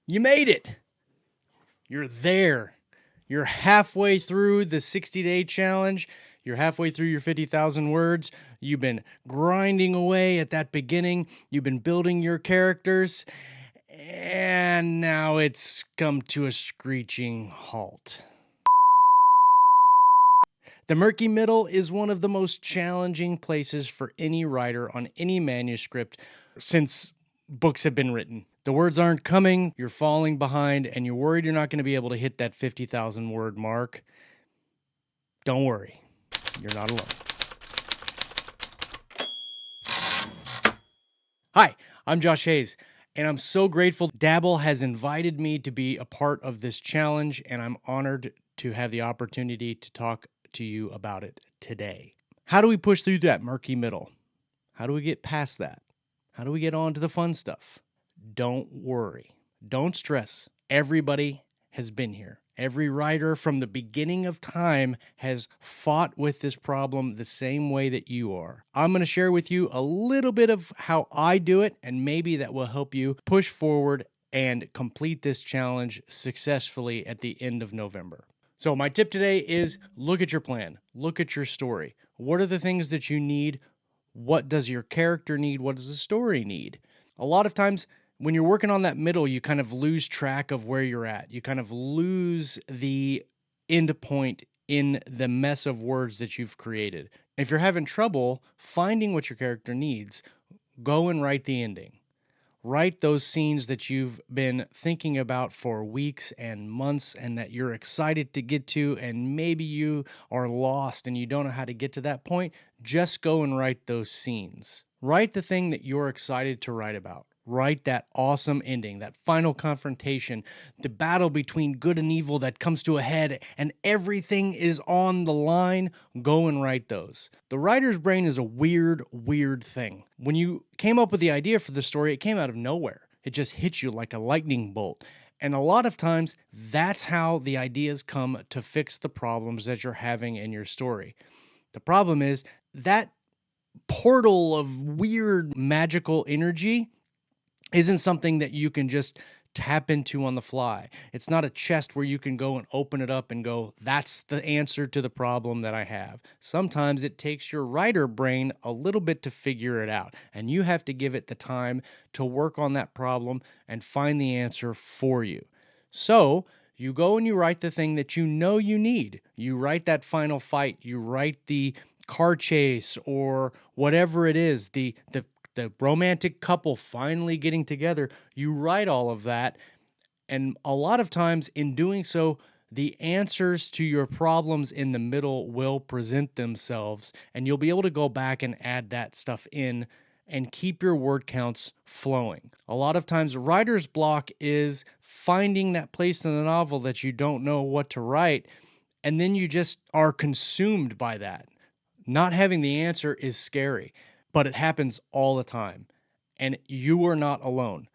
You made it. You're there. You're halfway through the 60-day challenge. You're halfway through your 50,000 words. You've been grinding away at that beginning. You've been building your characters. And now it's come to a screeching halt. The murky middle is one of the most challenging places for any writer on any manuscript since books have been written. The words aren't coming, you're falling behind, and you're worried you're not going to be able to hit that 50,000 word mark. Don't worry, you're not alone. Hi, I'm Josh Hayes, and I'm so grateful Dabble has invited me to be a part of this challenge, and I'm honored to have the opportunity to talk to you about it today. How do we push through that murky middle? How do we get past that? How do we get on to the fun stuff? Don't worry. Don't stress. Everybody has been here. Every writer from the beginning of time has fought with this problem the same way that you are. I'm going to share with you a little bit of how I do it, and maybe that will help you push forward and complete this challenge successfully at the end of November. So my tip today is look at your plan. Look at your story. What are the things that you need? What does your character need? What does the story need? A lot of times when you're working on that middle, you kind of lose track of where you're at. You kind of lose the end point in the mess of words that you've created. If you're having trouble finding what your character needs, go and write the ending. Write those scenes that you've been thinking about for weeks and months and that you're excited to get to, and maybe you are lost and you don't know how to get to that point. Just go and write those scenes. Write the thing that you're excited to write about. Write that awesome ending, that final confrontation, the battle between good and evil that comes to a head and everything is on the line. Go and write those. The writer's brain is a weird thing. When you came up with the idea for the story, it came out of nowhere. It just hit you like a lightning bolt. And a lot of times, that's how the ideas come to fix the problems that you're having in your story. The problem is that portal of weird magical energy isn't something that you can just tap into on the fly. It's not a chest where you can go and open it up and go, that's the answer to the problem that I have. Sometimes it takes your writer brain a little bit to figure it out, and you have to give it the time to work on that problem and find the answer for you. So you go and you write the thing that you know you need. You write that final fight. You write the car chase or whatever it is, the romantic couple finally getting together. You write all of that, and a lot of times in doing so, the answers to your problems in the middle will present themselves, and you'll be able to go back and add that stuff in and keep your word counts flowing. A lot of times, writer's block is finding that place in the novel that you don't know what to write, and then you just are consumed by that. Not having the answer is scary, but it happens all the time, and you are not alone.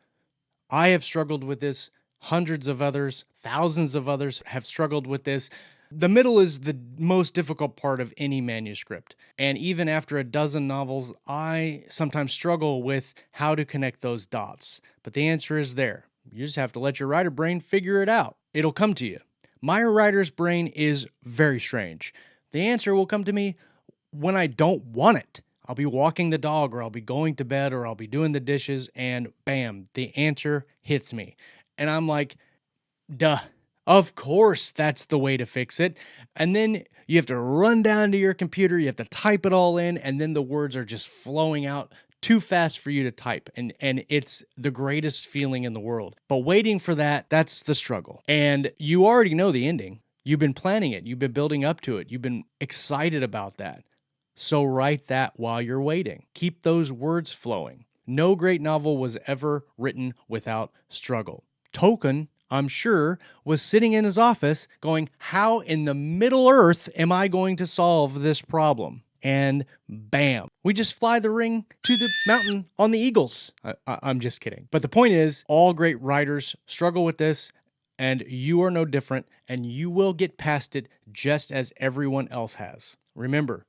I have struggled with this. Hundreds of others, thousands of others have struggled with this. The middle is the most difficult part of any manuscript, and even after a dozen novels, I sometimes struggle with how to connect those dots. But the answer is there. You just have to let your writer brain figure it out. It'll come to you. My writer's brain is very strange. The answer will come to me when I don't want it. I'll be walking the dog, or I'll be going to bed, or I'll be doing the dishes, and bam, the answer hits me. And I'm like, duh, of course that's the way to fix it. And then you have to run down to your computer, you have to type it all in, and then the words are just flowing out too fast for you to type. And it's the greatest feeling in the world. But waiting for that, that's the struggle. And you already know the ending. You've been planning it. You've been building up to it. You've been excited about that. So write that while you're waiting. Keep those words flowing. No great novel was ever written without struggle. Tolkien, I'm sure, was sitting in his office going, how in the Middle Earth am I going to solve this problem? And bam, we just fly the ring to the mountain on the eagles. I'm just kidding. But the point is, all great writers struggle with this, and you are no different, and you will get past it just as everyone else has. Remember,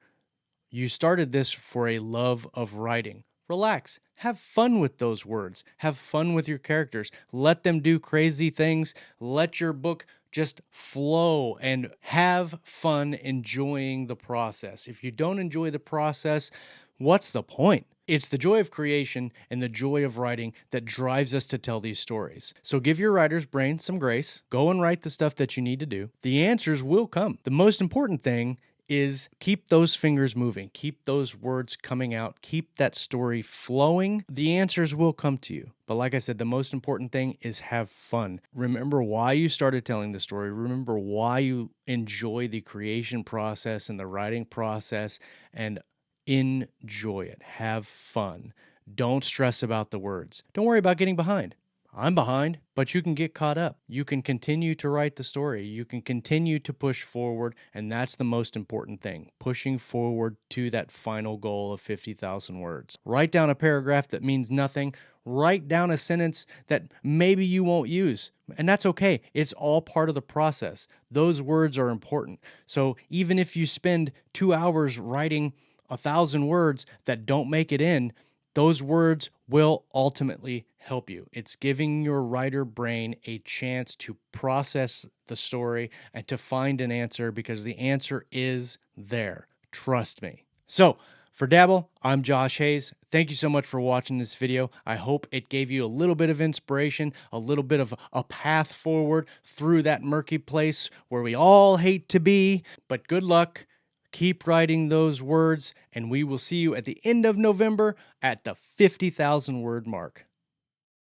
you started this for a love of writing. relax. Have fun with those words. Have fun with your characters. Let them do crazy things. Let your book just flow and have fun enjoying the process. If you don't enjoy the process, what's the point? It's the joy of creation and the joy of writing that drives us to tell these stories. So give your writer's brain some grace. Go and write the stuff that you need to do. The answers will come. The most important thing is keep those fingers moving. Keep those words coming out. Keep that story flowing. The answers will come to you. But like I said, the most important thing is have fun. Remember why you started telling the story. Remember why you enjoy the creation process and the writing process, and enjoy it. Have fun. Don't stress about the words. Don't worry about getting behind. I'm behind, but you can get caught up. You can continue to write the story. You can continue to push forward, and that's the most important thing, pushing forward to that final goal of 50,000 words. Write down a paragraph that means nothing. Write down a sentence that maybe you won't use, and that's okay. It's all part of the process. Those words are important. So even if you spend 2 hours writing 1,000 words that don't make it in, those words will ultimately help you. It's giving your writer brain a chance to process the story and to find an answer, because the answer is there. Trust me. So for Dabble, I'm Josh Hayes. Thank you so much for watching this video. I hope it gave you a little bit of inspiration, a little bit of a path forward through that murky place where we all hate to be. But good luck. Keep writing those words, and we will see you at the end of November at the 50,000 word mark.